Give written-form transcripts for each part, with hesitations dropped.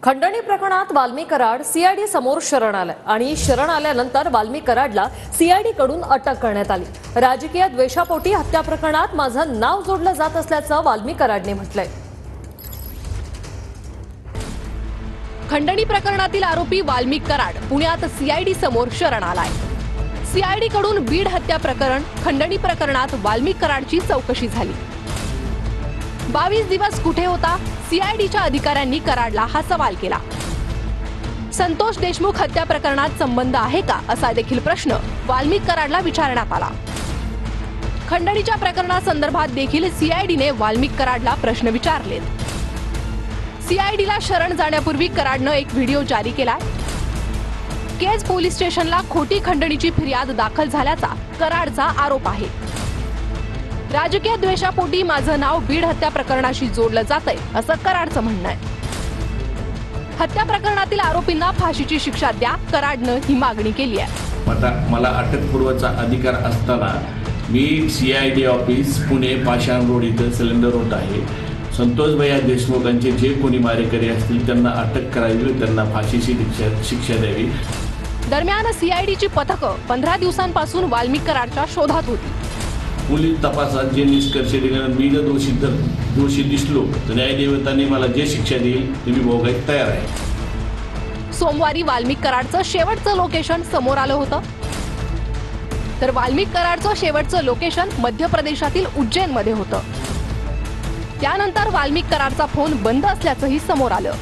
खंडणी प्रकरणात वाल्मिक कराड सीआयडी समोर शरण आले आणि शरण आल्यानंतर वाल्मिक कराडला सीआयडी कडून अटक करण्यात आली। राजकीय द्वेषापोटी हत्या प्रकरणात माझं नाव जोडलं जात असल्याचं वाल्मिक कराडने म्हटलंय। खंडणी प्रकरणातील आरोपी वाल्मिक कराड पुण्यात सीआयडी समोर शरण आलाय। सीआयडी कडून बीड हत्या प्रकरण खंडणी प्रकरणात वाल्मिक कराडची चौकशी झाली। 22 दिवस कुठे होता? सीआयडीच्या अधिकाऱ्यांनी कराडला हा सवाल केला। संतोष देशमुख हत्या प्रकरणात संबंध आहे का असा देखील प्रश्न वाल्मिक कराडला विचारण्यात आला। खंडणीच्या प्रकरणासंदर्भात देखील सीआयडीने वाल्मिक कराडला प्रश्न विचारलेत। सीआयडीला शरण जाण्यापूर्वी कराडनं एक व्हिडिओ जारी केलाय। केज पोलीस स्टेशनला खोटी खंडणीची फिर्याद दाखल झाल्याचा कराडचा आरोप आहे। राजकीय द्वेषापोटी माझं नाव बीड हत्या प्रकरणाशी जोडलं जातंय असं कराडचं म्हणणं आहे। हत्या प्रकरणातील आरोपींना फाशीची शिक्षा द्या, कराडनं ही मागणी केली आहे। मला अटकपूर्वचा अधिकार असताना मी सीआयडी ऑफिस पुणे पाषाण रोड इथं सिलेंडर होत आहे। संतोष भैया देशमुखांचे जे कोणी मारेकरी असतील त्यांना अटक करावी, त्यांना फाशीची शिक्षा द्यावी। दरम्यान सीआयडीची पथकं 15 दिवसांपासून वाल्मिक कराडच्या शोधात होती। पोलीस तपासात जे निष्कर्ष निघाले, मी जर दोषी दिसलो तर न्यायदेवताने मला जे शिक्षा देईल ते मी भोगायला तयार आहे। सोमवारी वाल्मिक कराडचं शेवटचं लोकेशन समोर आलं होतं। तर वाल्मिक कराडचं शेवटचं लोकेशन मध्य प्रदेशातील उज्जैनमध्ये होतं। त्यानंतर वाल्मिक कराडचा फोन बंद असल्याचंही समोर आलं।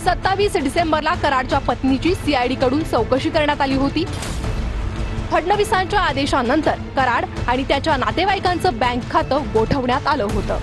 27 डिसेंबरला कराडच्या पत्नीची सीआयडी कडून चौकशी करण्यात आली होती। फडणवीसांच्या आदेशानंतर कराड आणि त्याच्या नातेवाईकांचं बँक खातं गोठवण्यात आलं होतं।